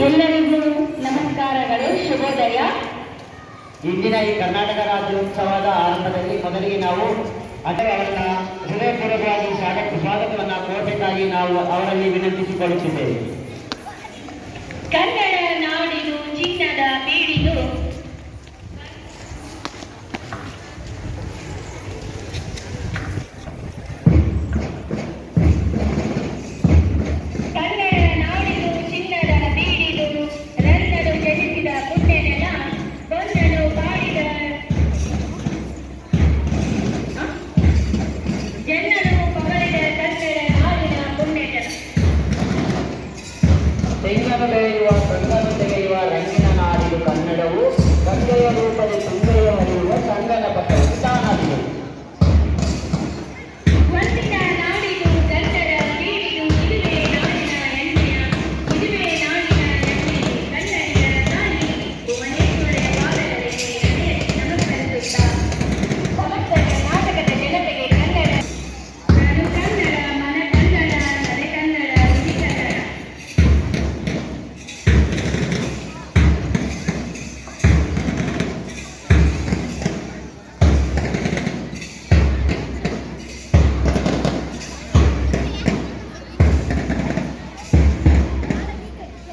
ಎಲ್ಲರಿಗೂ ನಮಸ್ಕಾರಗಳು, ಶುಭೋದಯ. ಇಂದಿನ ಈ ಕರ್ನಾಟಕ ರಾಜ್ಯೋತ್ಸವದ ಆರಂಭದಲ್ಲಿ ಮೊದಲಿಗೆ ನಾವು ಅವರನ್ನ ಹೃದಯಪೂರ್ವಕವಾಗಿ ಸ್ವಾಗತವನ್ನು ಕೋರಬೇಕಾಗಿ ನಾವು ಅವರಲ್ಲಿ ವಿನಂತಿಸಿಕೊಳ್ಳುತ್ತಿದ್ದೇವೆ. ಕನ್ನಡ ನಾಡಿದು ಚಿನ್ನದ ಬೀಡಿದು ತೆಂಗನ್ನು ಬೆಳೆಯುವ ಸಂಗನ್ನು ತೆಗೆಯುವ ರಂಗಿನ ನಾಡಿದು ಕನ್ನಡವು ಗಂಗೆಯ ರೂಪದ ತುಂಗೆಯ ಹರಿಯುವ ಸಂಗನ ಪಥವು ತಾನಾಡಿದೆ.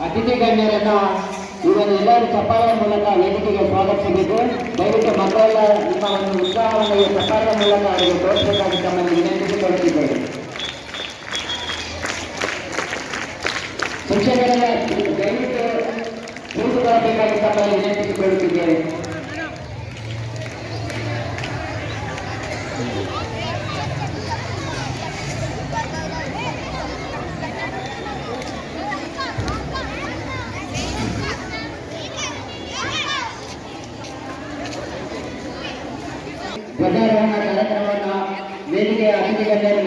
ಅತಿಥಿ ಗಣ್ಯರನ್ನು ಇವನ್ನೆಲ್ಲರೂ ಚಪ್ಪಾಳೆಯ ಮೂಲಕ ವೇದಿಕೆಗೆ ಸ್ವಾಗತಿಸಬೇಕು. ದಯವಿಟ್ಟು ಮಕ್ಕಳೆಲ್ಲ ನಿಮ್ಮ ಒಂದು ಉತ್ಸಾಹವನ್ನು ಚಪ್ಪಾಳೆಯ ಮೂಲಕ ಅವರಿಗೆ ತೋರಿಸಬೇಕಾಗಿ ತಮ್ಮನ್ನು ವಿನಂತಿಸಿಕೊಳ್ಳುತ್ತಿದ್ದೇವೆ. ಶಿಕ್ಷಕರೆಲ್ಲ ದಯವಿಟ್ಟು ಕೂತುಕೊಳ್ಳಬೇಕಾಗಿ ತಮ್ಮನ್ನು ವಿನಂತಿಸಿಕೊಳ್ಳುತ್ತಿದ್ದೇವೆ. ಧ್ವಜಾರೋಹಣ ಕಾರ್ಯಕ್ರಮವನ್ನು ವೇದಿಕೆಯ ಅತಿಥಿ ಗಣ್ಯರು